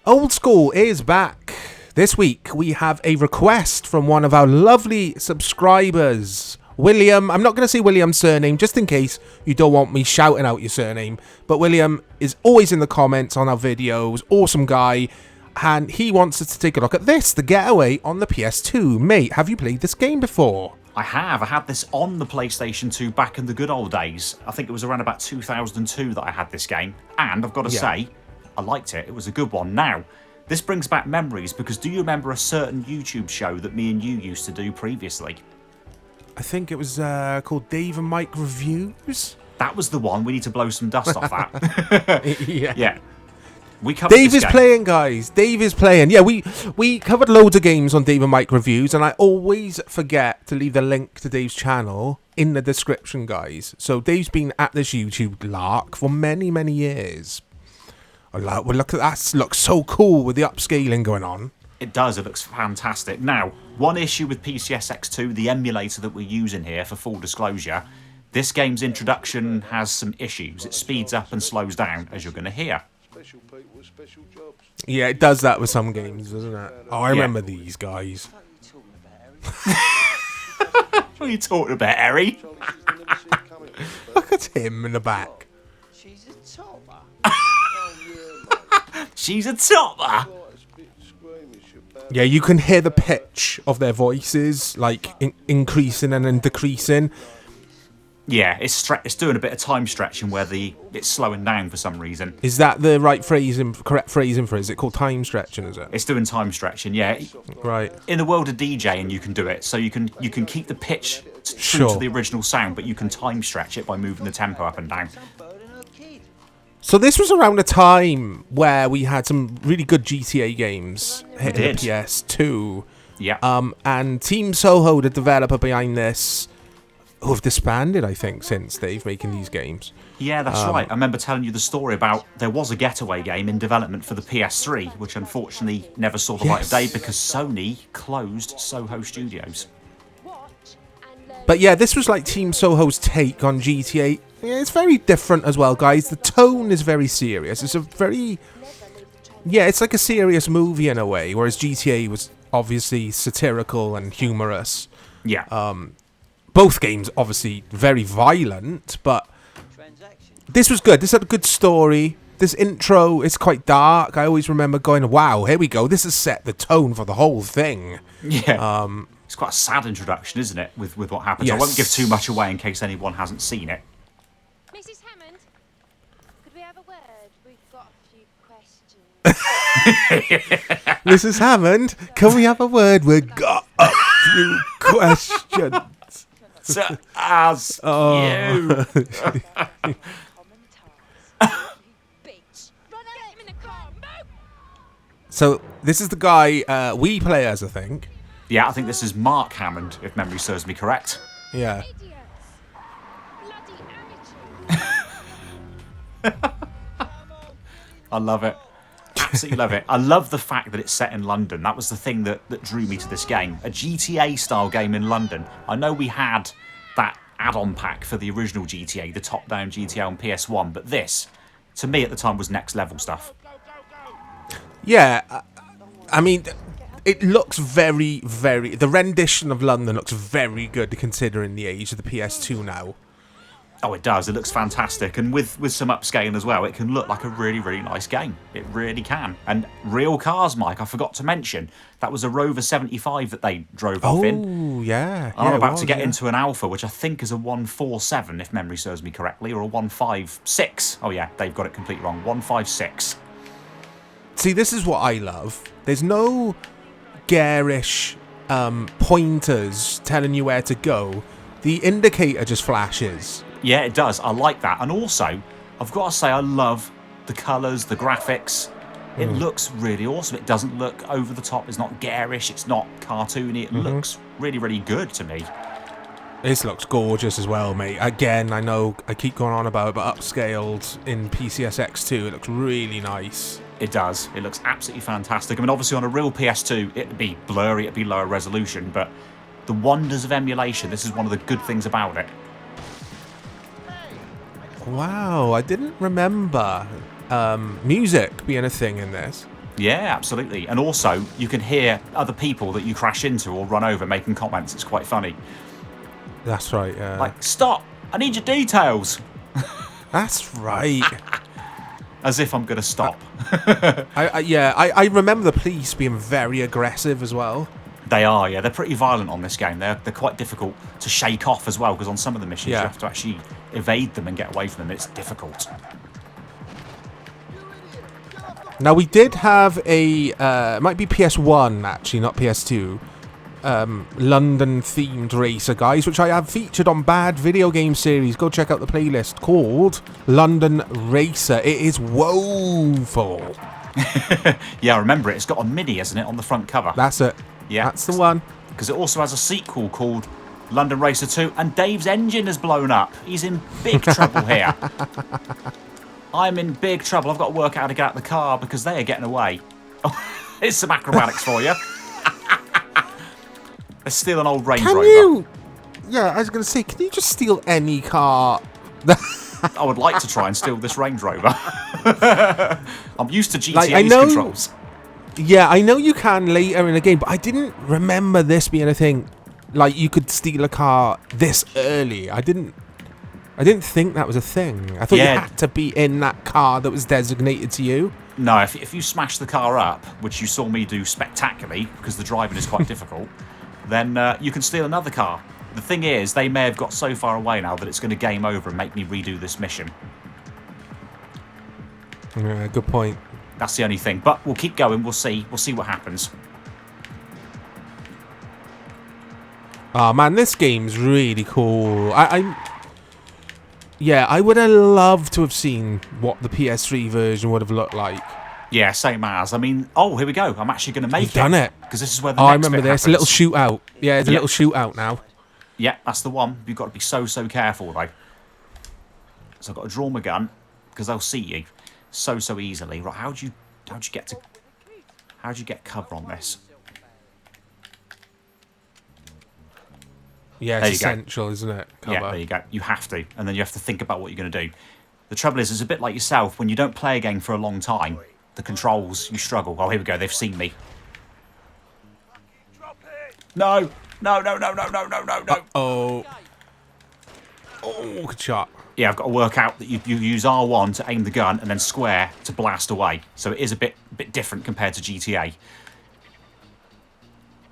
Old School is back. This week we have a request from one of our lovely subscribers, William. I'm not going to say William's surname just in case you don't want me shouting out your surname, but William is always in the comments on our videos. Awesome guy, and he wants us to take a look at this, The Getaway on the PS2. Mate, have you played this game before? I have. I had this on the PlayStation 2 back in the good old days. I think it was around about 2002 that I had this game, and I've got to say, I liked it. It was a good one. Now, this brings back memories because do you remember a certain YouTube show that me and you used to do previously? I think it was called Dave and Mike Reviews. That was the one. We need to blow some dust off that. Yeah. We covered Dave this is game. playing, guys. Dave is playing. Yeah, we covered loads of games on Dave and Mike Reviews, and I always forget to leave the link to Dave's channel in the description, guys. So Dave's been at this YouTube lark for many, many years. Well, look at that. Looks so cool with the upscaling going on. It does. It looks fantastic. Now, one issue with PCSX2, the emulator that we're using here, for full disclosure, this game's introduction has some issues. It speeds up and slows down, as you're going to hear. Yeah, it does that with some games, doesn't it? Oh, I remember these guys. What are you talking about, Harry? Look at him in the back. She's a topper. She's a topper. Yeah, you can hear the pitch of their voices, like increasing and then decreasing. Yeah, it's doing a bit of time stretching where it's slowing down for some reason. Is that the right phrasing, correct phrasing for it? Is it called time stretching, is it? It's doing time stretching, yeah. Right. In the world of DJing, you can do it. So you can keep the pitch true to the original sound, but you can time stretch it by moving the tempo up and down. So this was around a time where we had some really good GTA games hitting the PS2. Yeah. And Team Soho, the developer behind this, who have disbanded, I think, since they've making these games. Yeah, that's right. I remember telling you the story about there was a Getaway game in development for the PS3, which unfortunately never saw the light of day because Sony closed Soho Studios. But yeah, this was like Team Soho's take on GTA. Yeah, it's very different as well, guys. The tone is very serious. It's a very... Yeah, it's like a serious movie in a way, whereas GTA was obviously satirical and humorous. Yeah. Both games obviously very violent, but this was good. This had a good story. This intro is quite dark. I always remember going, wow, here we go. This has set the tone for the whole thing. Yeah. It's quite a sad introduction, isn't it, with what happens? Yes. I won't give too much away in case anyone hasn't seen it. Mrs. Hammond, could we have a word? We've got a few questions. Mrs. Hammond, can we have a word? We've got a few questions. To ask you. Common task. Bitch. Run at him in the car. Move! So this is the guy we play as, I think. Yeah, I think this is Mark Hammond, if memory serves me correct. Yeah. Idiots. Bloody amateurs. I love it. Absolutely love it. I love the fact that it's set in London. That was the thing that drew me to this game. A GTA-style game in London. I know we had that add-on pack for the original GTA, the top-down GTA on PS1, but this, to me at the time, was next-level stuff. Yeah, I mean, it looks very, very... The rendition of London looks very good considering the age of the PS2 now. Oh, it does. It looks fantastic. And with some upscaling as well, it can look like a really, really nice game. It really can. And real cars, Mike, I forgot to mention. That was a Rover 75 that they drove off in. Oh, yeah. I'm about to get into an Alpha, which I think is a 147, if memory serves me correctly, or a 156. Oh, yeah, they've got it completely wrong. 156. See, this is what I love. There's no garish pointers telling you where to go. The indicator just flashes. Yeah, it does. I like that. And also, I've got to say, I love the colours, the graphics. It looks really awesome. It doesn't look over the top. It's not garish. It's not cartoony. It looks really, really good to me. This looks gorgeous as well, mate. Again, I know I keep going on about it, but upscaled in PCSX2, it looks really nice. It does. It looks absolutely fantastic. I mean, obviously on a real PS2, it'd be blurry, it'd be lower resolution, but the wonders of emulation, this is one of the good things about it. Wow, I didn't remember music being a thing in this. Yeah, absolutely. And also, you can hear other people that you crash into or run over making comments. It's quite funny. That's right, yeah. Like, stop! I need your details! That's right. As if I'm going to stop. I remember the police being very aggressive as well. They are, yeah. They're pretty violent on this game. They're quite difficult to shake off as well, because on some of the missions you have to actually evade them and get away from them. It's difficult. Now, we did have a, it might be PS1 actually, not PS2, London-themed racer, guys, which I have featured on Bad Video Game Series. Go check out the playlist called London Racer. It is woeful. Yeah, I remember it. It's got a mini, hasn't it, on the front cover? That's it. Yeah. That's the one. Because it also has a sequel called London Racer 2, and Dave's engine has blown up. He's in big trouble here. I'm in big trouble. I've got to work out how to get out of the car because they are getting away. Oh, it's some acrobatics for you. Let's steal an old Range Rover. You? Yeah, I was going to say, can you just steal any car? I would like to try and steal this Range Rover. I'm used to GTA's Like, I know, controls. Yeah, I know you can later in the game, but I didn't remember this being a thing. Like, you could steal a car this early. I didn't think that was a thing. I thought you had to be in that car that was designated to you. No, if you smash the car up, which you saw me do spectacularly, because the driving is quite difficult, then you can steal another car. The thing is, they may have got so far away now that it's going to game over and make me redo this mission. Yeah, good point. That's the only thing. But we'll keep going. We'll see. We'll see what happens. Oh, man, this game's really cool. Yeah, I would have loved to have seen what the PS3 version would have looked like. Yeah, same as. I mean, oh, here we go. I'm actually going to make You've done it. Because this is where the I next remember bit this. happens. A little shootout. Yeah, it's a little shootout now. Yeah, that's the one. You've got to be so careful, though. So I've got to draw my gun, because they'll see you so easily. Right, how'd you get cover on this? Yeah, There it's you go. essential, isn't it? Cover. Yeah, there you go. You have to, and then you have to think about what you're going to do. The trouble is, it's a bit like yourself. When you don't play a game for a long time, the controls, you struggle. Oh, here we go. They've seen me. No. Oh, good shot. Yeah, I've got to work out that you use R1 to aim the gun and then square to blast away. So it is a bit different compared to GTA.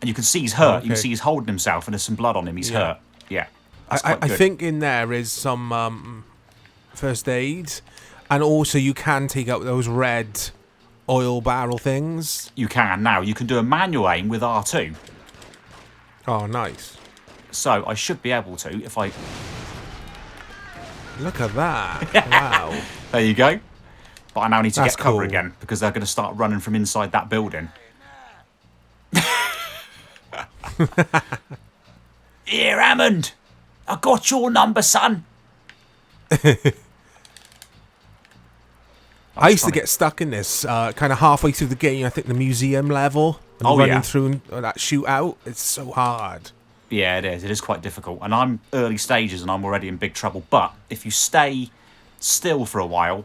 And you can see he's hurt. You can see he's holding himself and there's some blood on him. He's hurt. Yeah. I think in there is some first aid. And also you can take out those red oil barrel things. You can now. You can do a manual aim with R2. Oh, nice. So I should be able to if I... Look at that. Wow. There you go. But I now need to That's get cover cool. again because they're going to start running from inside that building. Here, Hammond. I got your number, son. I used to get stuck in this kind of halfway through the game. I think the museum level. And running through that shootout. It's so hard. Yeah, it is. It is quite difficult. And I'm early stages and I'm already in big trouble. But if you stay still for a while,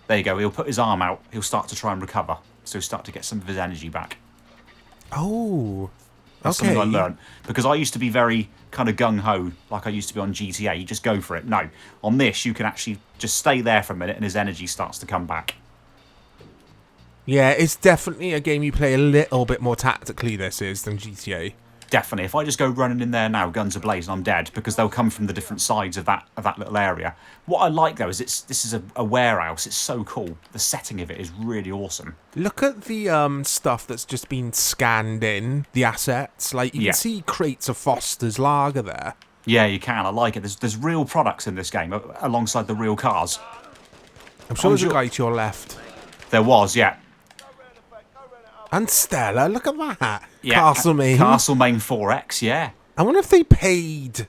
there you go. He'll put his arm out. He'll start to try and recover. So he'll start to get some of his energy back. Oh, That's something I learned. Because I used to be very kind of gung-ho, like I used to be on GTA. You just go for it. No. On this, you can actually just stay there for a minute and his energy starts to come back. Yeah, it's definitely a game you play a little bit more tactically, this is, than GTA. Definitely. If I just go running in there now, guns ablaze, and I'm dead, because they'll come from the different sides of that little area. What I like, though, is this is a warehouse. It's so cool. The setting of it is really awesome. Look at the stuff that's just been scanned in, the assets. Like, you can see crates of Foster's Lager there. Yeah, you can. I like it. There's real products in this game, alongside the real cars. I'm sure there's a guy to your left. There was, yeah. And Stella, look at that. Yeah, Castlemaine. Castlemaine 4X, yeah. I wonder if they paid,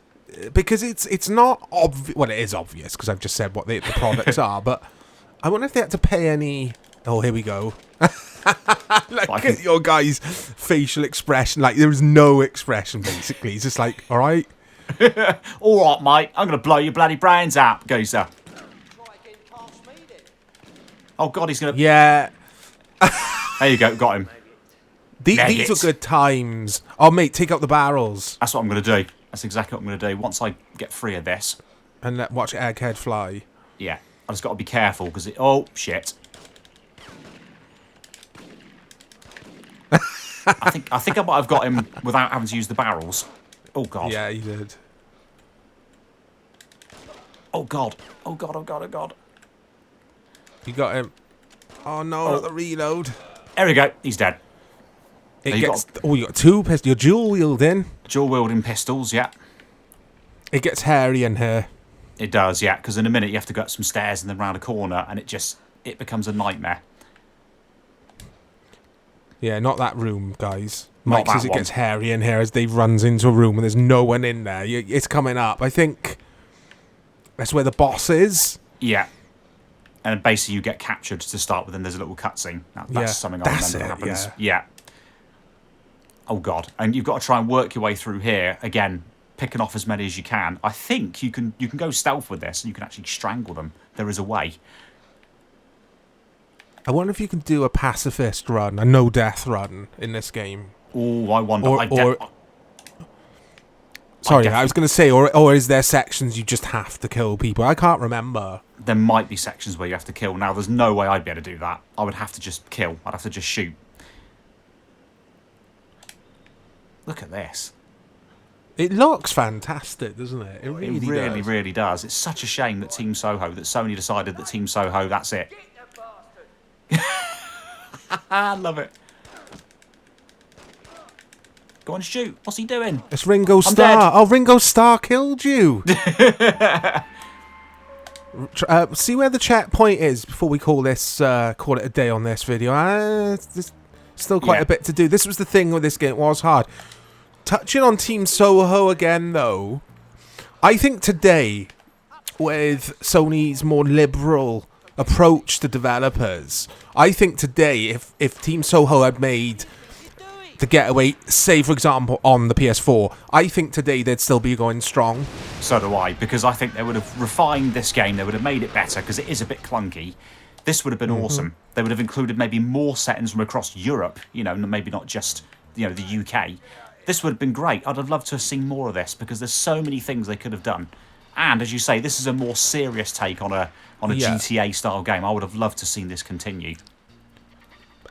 because it's not obvious. Well, it is obvious because I've just said what the products are, but I wonder if they had to pay any. Oh, here we go. Look at your guy's facial expression. Like, there was no expression, basically. He's just like, all right. All right, mate. I'm going to blow your bloody brains out, geezer. Oh, God, he's going to... Yeah. There you go, got him. These Nuggets. are good times. Oh, mate, take out the barrels That's what I'm going to do. That's exactly what I'm going to do. Once I get free of this, and watch Egghead fly. yeah, I just got to be careful because oh shit. I think I might have got him without having to use the barrels. Oh god. Yeah, he did. Oh god. Oh god. Oh god. Oh god. You got him. Oh no, not the reload. There we go. He's dead. It you gets. Oh, you got two pistols. You're dual wielding. Dual wielding pistols. Yeah. It gets hairy in here. It does. Yeah. Because in a minute you have to go up some stairs and then round a corner, and it becomes a nightmare. Yeah, not that room, guys. Not Mike that says it one. gets hairy in here as Dave runs into a room and there's no one in there. It's coming up. I think that's where the boss is. Yeah. And basically you get captured to start with, and there's a little cutscene. That's Yeah, something I that's remember it, happens. Yeah. Oh god. And you've got to try and work your way through here again, picking off as many as you can. I think you can go stealth with this and you can actually strangle them. There is a way. I wonder if you can do a pacifist run, a no-death run in this game. Oh, I wonder. Sorry, I was going to say, or is there sections you just have to kill people? I can't remember. There might be sections where you have to kill. Now, there's no way I'd be able to do that. I would have to just kill. I'd have to just shoot. Look at this. It looks fantastic, doesn't it? It really, does. really does. It's such a shame that Team Soho, that Sony decided that Team Soho, that's it. I love it. Go on, shoot. What's he doing? It's Ringo Starr. dead. Oh, Ringo Starr killed you. See where the checkpoint is before we call it a day on this video. There's still quite a bit to do. This was the thing with this game. It was hard. Touching on Team Soho again, though, I think today, with Sony's more liberal approach to developers, I think today, if Team Soho had made the Getaway, say for example on the PS4, I think today they'd still be going strong. So do I, because I think they would have refined this game. They would have made it better, because it is a bit clunky. This would have been awesome. They would have included maybe more settings from across Europe, you know, maybe not just, you know, the UK. This would have been great. I'd have loved to have seen more of this, because there's so many things they could have done. And as you say, this is a more serious take on a GTA style game. I would have loved to have seen this continue.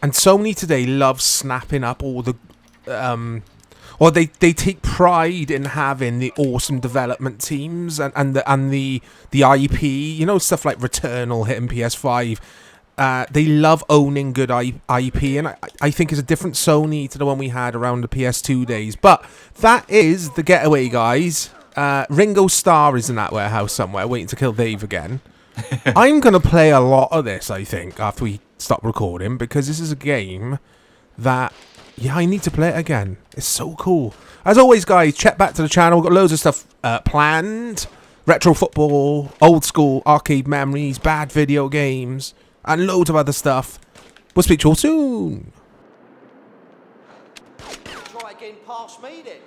And Sony today loves snapping up all the, or they take pride in having the awesome development teams and the IP. You know, stuff like Returnal hitting PS5. They love owning good IP, and I think it's a different Sony to the one we had around the PS2 days. But that is the Getaway, guys. Ringo Starr is in that warehouse somewhere, waiting to kill Dave again. I'm going to play a lot of this, I think, after we stop recording, because this is a game that, I need to play it again. It's so cool. As always, guys, check back to the channel. We've got loads of stuff planned. Retro football, old school arcade memories, bad video games, and loads of other stuff. We'll speak to you all soon. Try again past me then.